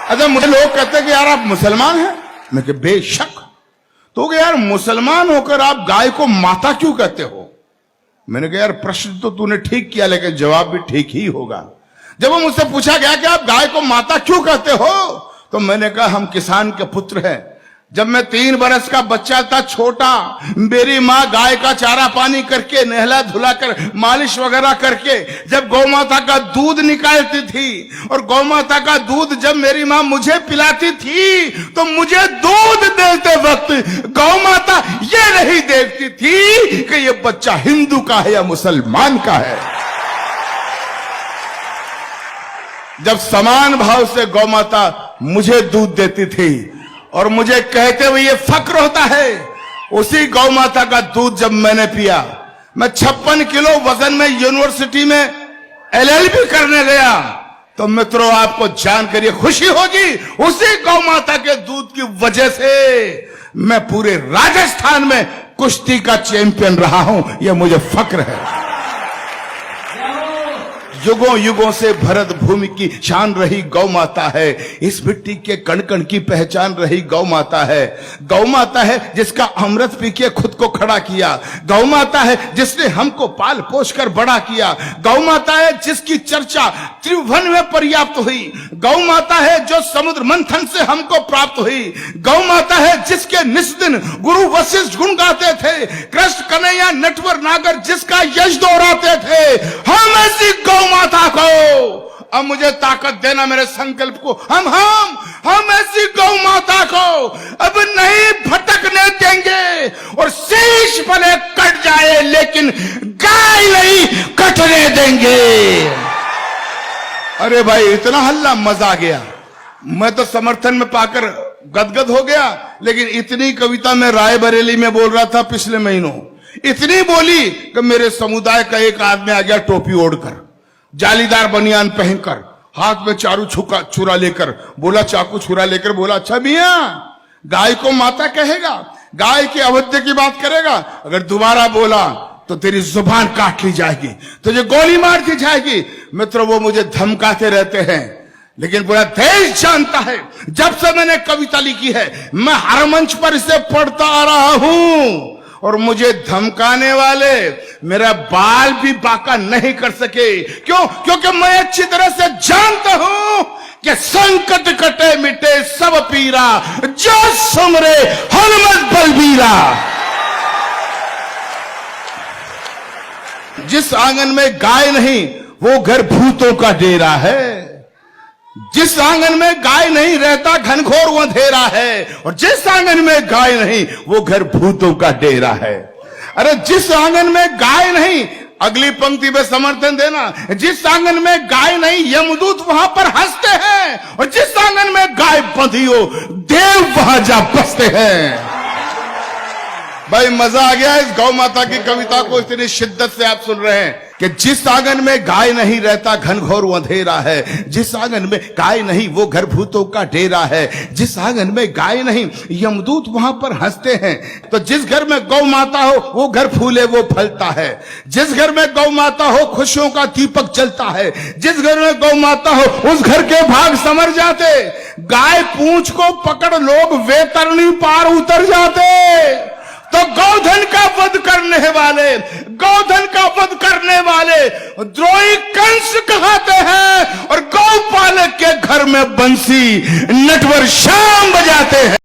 अच्छा, मुझे लोग कहते हैं कि यार आप मुसलमान हैं। मैं कि बेशक। तो यार मुसलमान होकर आप गाय को माता क्यों कहते हो? मैंने कहा यार प्रश्न तो तूने ठीक किया, लेकिन जवाब भी ठीक ही होगा। जब वो मुझसे पूछा गया कि आप गाय को माता क्यों कहते हो, तो मैंने कहा हम किसान के पुत्र हैं। जब मैं 3 बरस का बच्चा था, छोटा, मेरी माँ गाय का चारा पानी करके, नहला धुला कर, मालिश वगैरह करके जब गौ माता का दूध निकालती थी, और गौ माता का दूध जब मेरी माँ मुझे पिलाती थी, तो मुझे दूध देते वक्त गौ माता ये नहीं देखती थी कि ये बच्चा हिंदू का है या मुसलमान का है। जब समान भाव से गौ माता मुझे दूध देती थी और मुझे कहते हुए ये फक्र होता है, उसी गौ माता का दूध जब मैंने पिया, मैं 56 किलो वजन में यूनिवर्सिटी में LLB करने गया, तो मित्रों आपको जानकर ये खुशी होगी, उसी गौ माता के दूध की वजह से मैं पूरे राजस्थान में कुश्ती का चैंपियन रहा हूं। यह मुझे फक्र है। युगों युगों से भरत भूमि की शान रही गौ माता है। इस मिट्टी के कण कण की पहचान रही गौ माता है। गौ माता है जिसका अमृत पी के खुद को खड़ा किया। गौ माता है जिसने हमको पाल पोष कर बड़ा किया। गौ माता है जिसकी चर्चा त्रिभुवन में पर्याप्त हुई। गौ माता है जो समुद्र मंथन से हमको प्राप्त हुई। गौ माता है जिसके निस्दिन गुरु वशिष्ठ गुण गाते थे। कृष्ण कन्हैया नटवर नागर जिसका यश दोहराते थे। हम ऐसी गौ माता को अब मुझे ताकत देना, मेरे संकल्प को हम ऐसी गौ माता को अब नहीं भटकने देंगे। और शीश भले कट जाए लेकिन गाय नहीं कटने देंगे। अरे भाई इतना हल्ला, मजा आ गया। मैं तो समर्थन में पाकर गदगद हो गया, लेकिन इतनी कविता मैं रायबरेली में बोल रहा था पिछले महीनों, इतनी बोली कि मेरे समुदाय का एक आदमी आ गया टोपी ओढ़कर, जालीदार बनियान पहनकर, हाथ में चारू छुरा लेकर, बोला, चाकू छुरा लेकर बोला, अच्छा मियां गाय को माता कहेगा, गाय की अवध्य की बात करेगा, अगर दोबारा बोला तो तेरी जुबान काट ली जाएगी, तुझे गोली मार दी जाएगी। मित्रों वो मुझे धमकाते रहते हैं, लेकिन पूरा देश जानता है जब से मैंने कविता लिखी है मैं हर मंच पर इसे पढ़ता आ रहा हूं, और मुझे धमकाने वाले मेरा बाल भी बाका नहीं कर सके। क्यों? क्योंकि मैं अच्छी तरह से जानता हूं कि संकट कटे मिटे सब पीरा, जो सुमरे हनुमत बलबीरा। जिस आंगन में गाय नहीं वो घर भूतों का डेरा है। जिस आंगन में गाय नहीं रहता घनघोर अंधेरा है, और जिस आंगन में गाय नहीं वो घर भूतों का डेरा है। अरे जिस आंगन में गाय नहीं, अगली पंक्ति में समर्थन देना, जिस आंगन में गाय नहीं यमदूत वहां पर हंसते हैं, और जिस आंगन में गाय बंधी हो देव वहां जा बसते हैं। भाई मजा आ गया इस गौ माता की कविता को इतनी शिद्दत से आप सुन रहे हैं कि जिस आंगन में गाय नहीं रहता घनघोर अंधेरा है। जिस आंगन में गाय नहीं वो घर भूतों का डेरा है। जिस आंगन में गाय नहीं यमदूत वहां पर हंसते हैं। तो जिस घर में गौ माता हो वो घर फूले वो फलता है। जिस घर में गौ माता हो खुशियों का दीपक जलता है। जिस घर में गौ माता हो उस घर के भाग संवर जाते। गाय पूंछ को पकड़ लोग वैतरणी पार उतर जाते। तो गौधन का वध करने वाले, गौधन का वध करने वाले द्रोही कंस कहते हैं, और गौपालक के घर में बंसी नटवर शाम बजाते हैं।